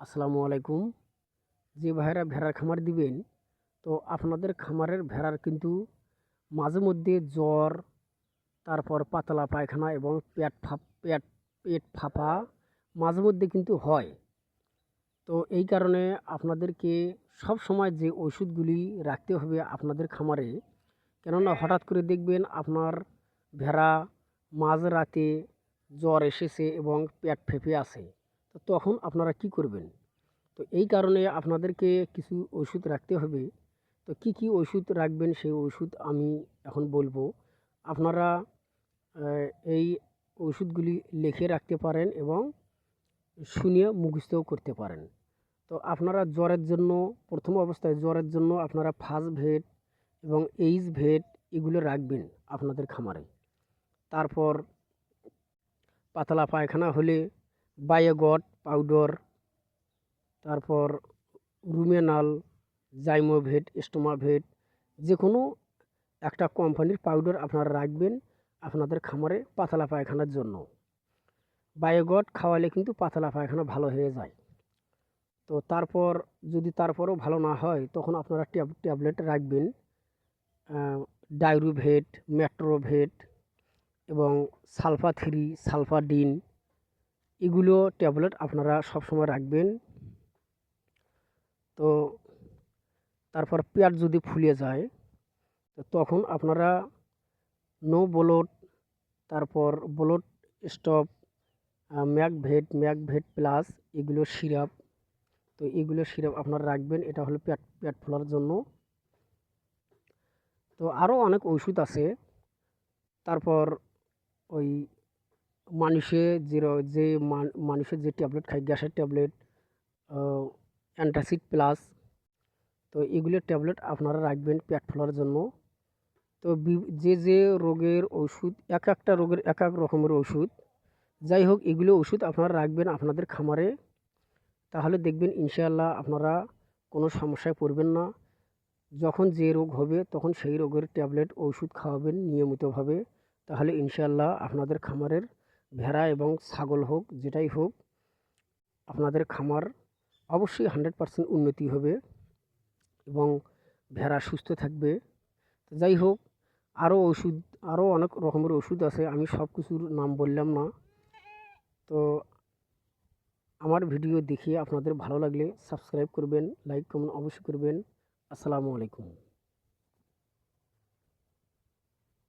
আসসালামু আলাইকুম। যে ভাইয়েরা ভেড়ার খামার দিবেন, তো আপনাদের খামারের ভেড়ার কিন্তু মাঝে মধ্যে জ্বর, তারপর পাতলা পায়খানা এবং পেট পেট ফাঁপা মাঝে মধ্যে কিন্তু হয়। তো এই কারণে আপনাদেরকে সব সময় যে ওষুধগুলি রাখতে হবে আপনাদের খামারে, কেননা হঠাৎ করে দেখবেন আপনার ভেড়া মাঝরাতে জ্বর এসেছে এবং পেট ফেঁপে আছে। তো তখন আপনারা কি করবেন? তো এই কারণে আপনাদেরকে কিছু ওষুধ রাখতে হবে। তো কি কি ওষুধ রাখবেন সেই ওষুধ আমি এখন বলবো। আপনারা এই ওষুধগুলি লিখে রাখতে পারেন এবং শুনিয়ে মুখস্থও করতে পারেন। তো আপনারা জ্বরের জন্য, প্রথম অবস্থায় জ্বরের জন্য আপনারা ফাস্ট ভেট এবং এইচ ভেট এগুলো রাখবেন আপনাদের খামারে। তারপর পাতলা পায়খানা হলে বায়োগট পাউডার, তারপর রুমেনাল, জাইমোভেট, স্টোমাভেট, যে কোনো একটা কোম্পানির পাউডার আপনারা রাখবেন আপনাদের খামারে পাতলা পায়খানার জন্য। বায়োগট খাওয়ালে কিন্তু পাতলা পায়খানা ভালো হয়ে যায়। তো তারপর যদি তারপরও ভালো না হয় তখন আপনারা ট্যাবলেট রাখবেন, ডাইরুভেট, মেট্রোভেট এবং সালফা-3, সালফাডিন, এগুলো ট্যাবলেট আপনারা সবসময় রাখবেন। তো তারপর পেট যদি ফুলে যায় তো তখন আপনারা নো ব্লড, তারপর ব্লড স্টপ, ম্যাকভেট প্লাস, এগুলো সিরাপ। তো এগুলো সিরাপ আপনারা রাখবেন, এটা হলো পেট পেট ফোলার জন্য। তো আরও অনেক ওষুধ আছে। তারপর ওই মানুষে যে মানুষের যে ট্যাবলেট খায়, গ্যাসের ট্যাবলেট, অ্যান্টাসিড প্লাস, তো এগুলোর ট্যাবলেট আপনারা রাখবেন পেট ফোলার জন্য। তো যে রোগের ওষুধ, এক একটা রোগের এক এক রকমের ওষুধ, যাই হোক এগুলো ওষুধ আপনারা রাখবেন আপনাদের খামারে। তাহলে দেখবেন ইনশাআল্লাহ আপনারা কোনো সমস্যায় পড়বেন না। যখন যে রোগ হবে তখন সেই রোগের ট্যাবলেট ওষুধ খাওয়াবেন নিয়মিতভাবে। তাহলে ইনশাআল্লাহ আপনাদের খামারের ভেড়া এবং ছাগল হোক, যেটাই হোক, আপনাদের খামার অবশ্যই 100% উন্নতি হবে এবং ভেড়া সুস্থ থাকবে। যাই হোক, ওষুধ, আরও অনেক রকমের ওষুধ আছে, আমি সব কিছুর নাম বললাম না। তো আমার ভিডিও দেখে আপনাদের ভালো লাগলে সাবস্ক্রাইব করবেন, লাইক কমেন্ট অবশ্যই করবেন। আসসালামু আলাইকুম।